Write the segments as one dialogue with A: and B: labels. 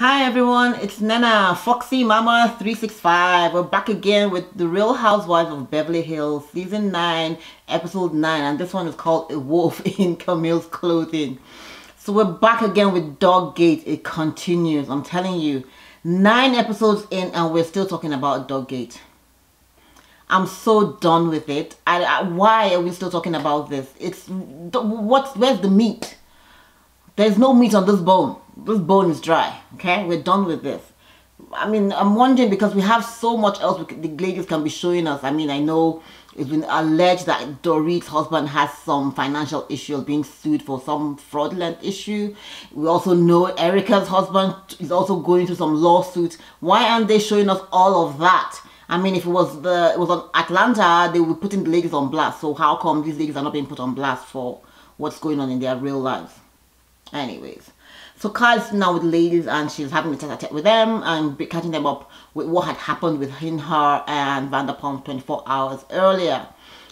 A: Hi everyone, it's Nana, Foxy Mama 365. We're back again with the Real Housewives of Beverly Hills, Season 9, Episode 9, and this one is called A Wolf in Camille's Clothing. So we're back again with Dog Gate. It continues, I'm telling you. 9 episodes in and we're still talking about Dog Gate. I'm so done with it. Why are we still talking about this? Where's the meat? There's no meat on this bone. This bone is dry. Okay, we're done with this. I mean, I'm wondering because we have so much else the ladies can be showing us. I mean, I know it's been alleged that Dorit's husband has some financial issues, being sued for some fraudulent issue. We also know Erica's husband is also going through some lawsuits. Why aren't they showing us all of that? I mean, if it was on Atlanta, they would be putting the ladies on blast. So how come these ladies are not being put on blast for what's going on in their real lives? Anyways, so Kyle's now with the ladies and she's having a tete-a-tete with them and catching them up with what had happened between her and Vander 24 hours earlier.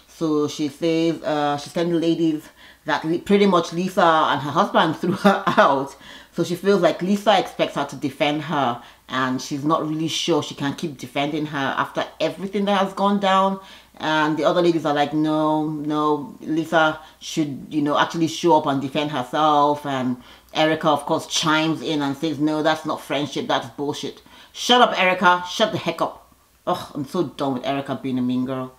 A: So she says she's telling the ladies that pretty much Lisa and her husband threw her out. So she feels like Lisa expects her to defend her and she's not really sure she can keep defending her after everything that has gone down. And the other ladies are like, no, Lisa should, actually show up and defend herself. And Erica, of course, chimes in and says, no, that's not friendship, that's bullshit. Shut up, Erica, shut the heck up. Ugh, I'm so done with Erica being a mean girl.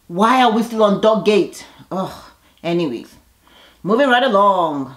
A: Why are we still on Dog Gate? Ugh, anyways, moving right along.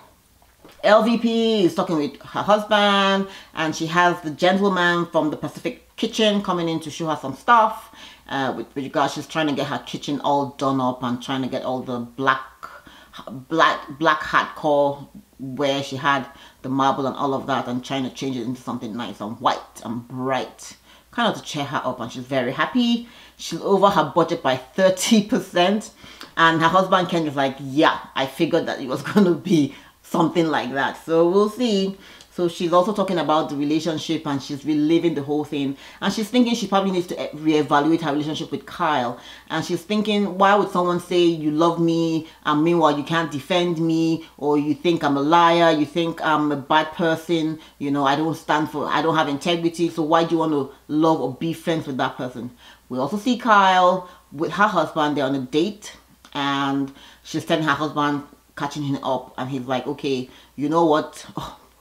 A: LVP is talking with her husband and she has the gentleman from the Pacific kitchen coming in to show her some stuff. With regards, she's trying to get her kitchen all done up and trying to get all the black hardcore where she had the marble and all of that and trying to change it into something nice and white and bright, kind of to cheer her up, and she's very happy. She's over her budget by 30% and her husband Ken is like, yeah, I figured that it was going to be something like that, so we'll see. So she's also talking about the relationship and she's reliving the whole thing. And she's thinking she probably needs to reevaluate her relationship with Kyle. And she's thinking, why would someone say you love me and meanwhile you can't defend me? Or you think I'm a liar, you think I'm a bad person, I don't have integrity. So why do you want to love or be friends with that person? We also see Kyle with her husband. They're on a date and she's telling her husband, catching him up. And he's like, okay, you know what?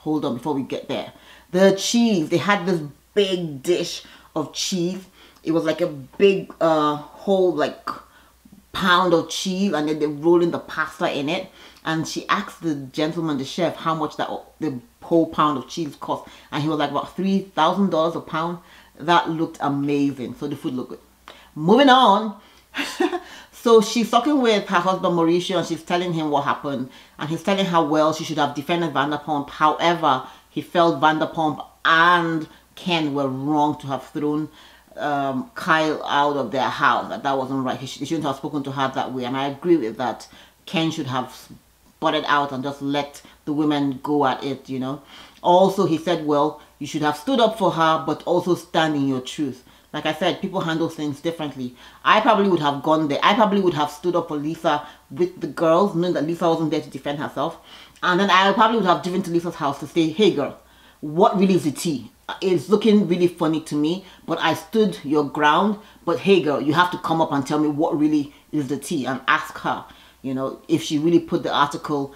A: Hold on before we get there. The cheese, they had this big dish of cheese. It was like a big whole like pound of cheese and then they're rolling the pasta in it. And she asked the gentleman, the chef, how much the whole pound of cheese cost. And he was like about $3,000 a pound. That looked amazing. So the food looked good. Moving on. So she's talking with her husband Mauricio and she's telling him what happened. And he's telling her, well, she should have defended Vanderpump. However, he felt Vanderpump and Ken were wrong to have thrown Kyle out of their house. That wasn't right. He shouldn't have spoken to her that way. And I agree with that. Ken should have butted out and just let the women go at it, Also, he said, well, you should have stood up for her, but also stand in your truth. Like I said, people handle things differently. I probably would have gone there. I probably would have stood up for Lisa with the girls, knowing that Lisa wasn't there to defend herself. And then I probably would have driven to Lisa's house to say, hey girl, what really is the tea? It's looking really funny to me, but I stood your ground. But hey girl, you have to come up and tell me what really is the tea and ask her, if she really put the article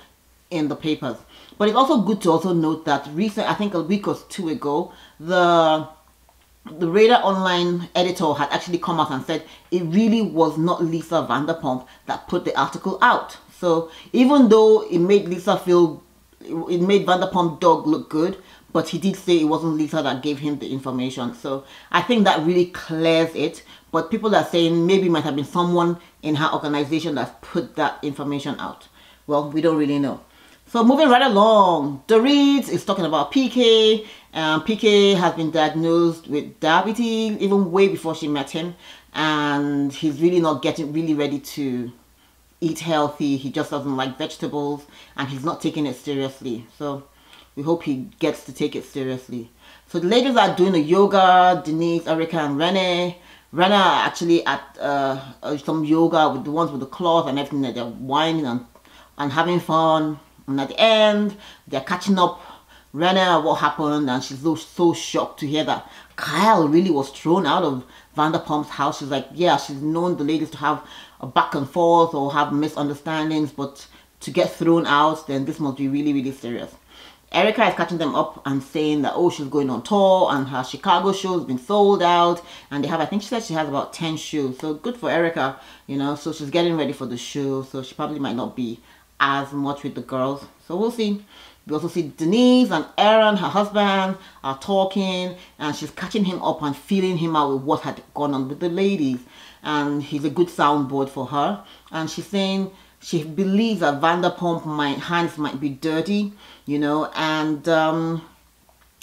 A: in the papers. But it's also good to also note that I think a week or two ago, the Radar Online editor had actually come out and said it really was not Lisa Vanderpump that put the article out. So even though it made Vanderpump dog look good, but he did say it wasn't Lisa that gave him the information. So I think that really clears it. But people are saying maybe it might have been someone in her organization that put that information out. Well, we don't really know. So moving right along, Dorit is talking about PK. PK has been diagnosed with diabetes even way before she met him. And he's really not getting really ready to eat healthy. He just doesn't like vegetables and he's not taking it seriously. So we hope he gets to take it seriously. So the ladies are doing the yoga, Denise, Erica and Renee. Renee are actually at some yoga with the ones with the cloth and everything that they're whining and having fun. And at the end, they're catching up Renee what happened, and she's so shocked to hear that Kyle really was thrown out of Vanderpump's house. She's like, yeah, she's known the ladies to have a back and forth or have misunderstandings, but to get thrown out, then this must be really, really serious. Erica is catching them up and saying that, oh, she's going on tour and her Chicago show has been sold out. And they have, I think she said she has about 10 shows. So good for Erica, you know. So she's getting ready for the show. So she probably might not be as much with the girls. So we'll see. We also see Denise and Aaron, her husband, are talking. And she's catching him up and feeling him out with what had gone on with the ladies. And he's a good soundboard for her. And she's saying she believes that Vanderpump hands might be dirty, you know, and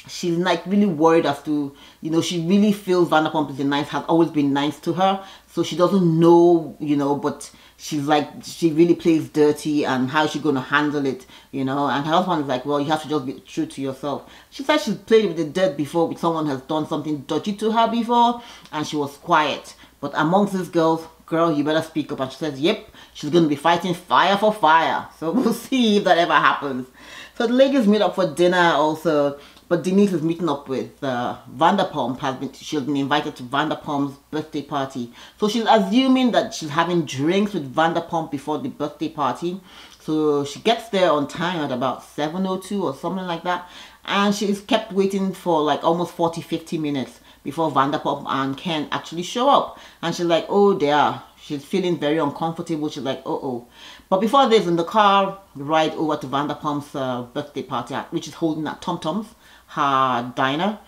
A: she's like really worried as to, you know, she really feels Vanderpump has always been nice to her, so she doesn't know, you know, but she's like, she really plays dirty, and how is she going to handle it, you know. And her husband is like, well, you have to just be true to yourself. She said she's played with the dirt before, with someone has done something dodgy to her before, and she was quiet. But amongst these girls, girl, you better speak up. And she says, yep, she's going to be fighting fire for fire. So we'll see if that ever happens. So the ladies meet up for dinner also. But Denise is meeting up with Vanderpump. She's been invited to Vanderpump's birthday party. So she's assuming that she's having drinks with Vanderpump before the birthday party. So she gets there on time at about 7:02 or something like that. And she's kept waiting for like almost 40-50 minutes before Vanderpump and Ken actually show up. And she's like, oh, they are. She's feeling very uncomfortable. She's like, uh-oh. But before this, in the car ride over to Vanderpump's birthday party, which is holding at Tom Tom's, her diner,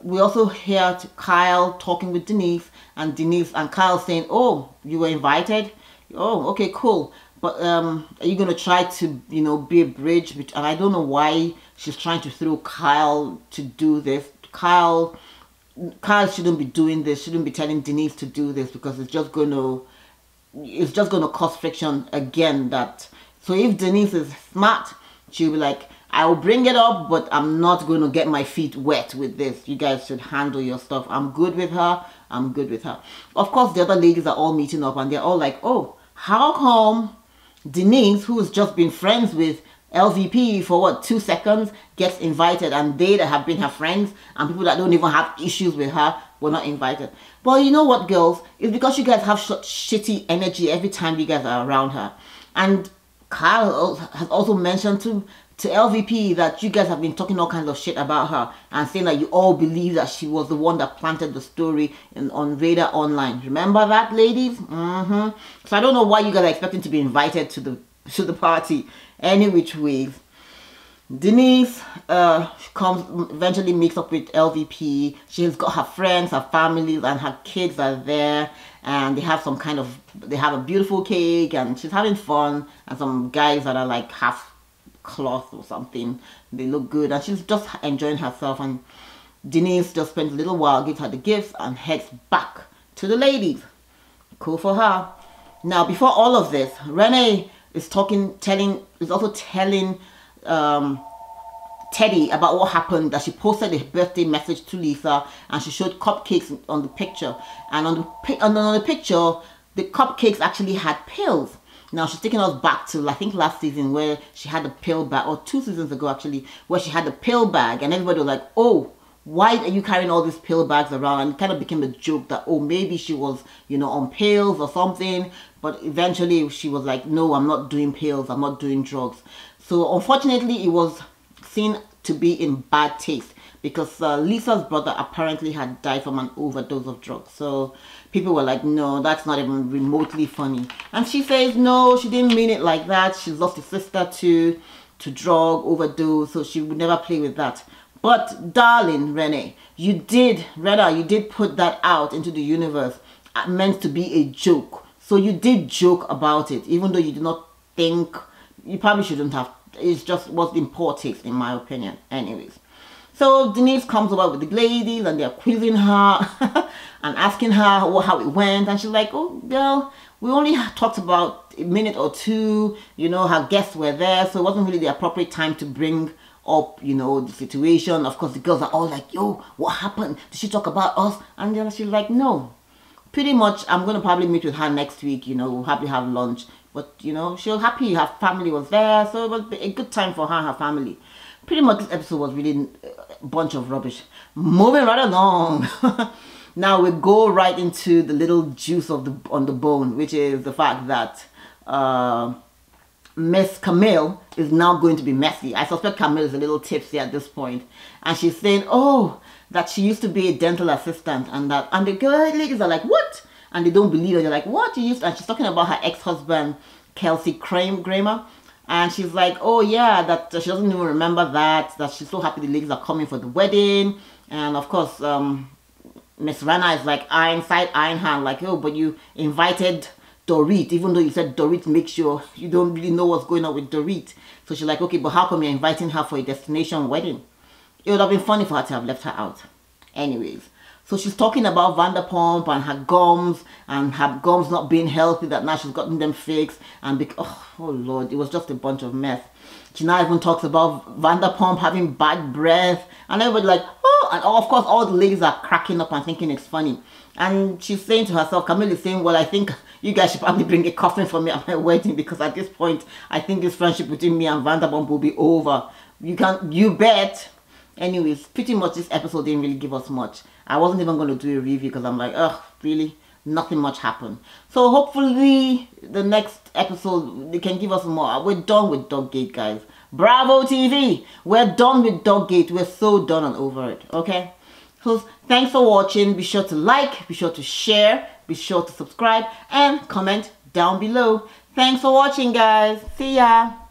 A: we also hear Kyle talking with Denise and Kyle saying, oh, you were invited? Oh, okay, cool. But are you going to try to, you know, be a bridge? And I don't know why she's trying to throw Kyle to do this. Kyle shouldn't be doing this, shouldn't be telling Denise to do this, because it's just going to cause friction again. So if Denise is smart, she'll be like, I will bring it up, but I'm not going to get my feet wet with this. You guys should handle your stuff. I'm good with her. I'm good with her. Of course, the other ladies are all meeting up, and they're all like, oh, how come Denise, who has just been friends with LVP for what, 2 seconds, gets invited, and they that have been her friends and people that don't even have issues with her were not invited? Well, you know what, girls? It's because you guys have such shitty energy every time you guys are around her. And Kyle has also mentioned to LVP that you guys have been talking all kinds of shit about her and saying that you all believe that she was the one that planted the story on Vander Online. Remember that, ladies? So I don't know why you guys are expecting to be invited to the party. Any which ways, Denise eventually meets up with LVP. She's got her friends, her families, and her kids are there, and they have a beautiful cake, and she's having fun, and some guys that are like half cloth or something, they look good, and she's just enjoying herself. And Denise just spends a little while, gives her the gifts, and heads back to the ladies. Cool for her. Now, before all of this, Renee is also telling Teddy about what happened, that she posted a birthday message to Lisa, and she showed cupcakes on the picture, and on the picture the cupcakes actually had pills. Now she's taking us back to, I think, last season, where she had the pill bag, or 2 seasons ago actually, where she had the pill bag, and everybody was like, oh, why are you carrying all these pill bags around? And it kind of became a joke that, oh, maybe she was, you know, on pills or something. But eventually she was like, no, I'm not doing pills, I'm not doing drugs. So unfortunately it was seen to be in bad taste, because Lisa's brother apparently had died from an overdose of drugs. So people were like, no, that's not even remotely funny. And she says, no, she didn't mean it like that. She lost a sister to drug overdose, so she would never play with that. But darling Renee, you did put that out into the universe, meant to be a joke. So you did joke about it, even though you did not think, you probably shouldn't have. It's just was in poor taste, in my opinion. Anyways, so Denise comes over with the ladies, and they're quizzing her and asking her how it went, and she's like, oh girl, we only talked about a minute or two, you know, her guests were there, so it wasn't really the appropriate time to bring up, you know, the situation. Of course, the girls are all like, yo, what happened? Did she talk about us? And then she's like, no. Pretty much, I'm going to probably meet with her next week, you know, we'll probably have lunch. But, you know, she was happy her family was there, so it was a good time for her and her family. pretty much this episode was really a bunch of rubbish. Moving right along. Now we go right into the little juice of on the bone, which is the fact that Miss Camille is now going to be messy. I suspect Camille is a little tipsy at this point, and she's saying, oh, that she used to be a dental assistant, and the girl ladies are like, what? And they don't believe her. They're like, what? And she's talking about her ex-husband, Kelsey Kramer, and she's like, oh yeah, that she doesn't even remember that she's so happy the ladies are coming for the wedding. And of course, Miss Rana is like, iron side, iron hand, like, oh, but you invited Dorit, even though you said Dorit makes sure you don't really know what's going on with Dorit. So she's like, okay, but how come you're inviting her for a destination wedding? It would have been funny for her to have left her out. Anyways, so she's talking about Vander and her gums not being healthy, that now she's gotten them fixed. And oh Lord, it was just a bunch of mess. She now even talks about Vander having bad breath, and everybody like, oh, and of course all the ladies are cracking up and thinking it's funny. And she's saying to herself, Camille is saying, well, I think you guys should probably bring a coffin for me at my wedding, because at this point, I think this friendship between me and Vander will be over. You bet. Anyways, pretty much this episode didn't really give us much. I wasn't even going to do a review because I'm like, ugh, really? Nothing much happened. So hopefully the next episode, they can give us more. We're done with Doggate, guys. Bravo TV. We're done with Doggate. We're so done and over it. Okay? So thanks for watching. Be sure to like, be sure to share, be sure to subscribe, and comment down below. Thanks for watching, guys. See ya.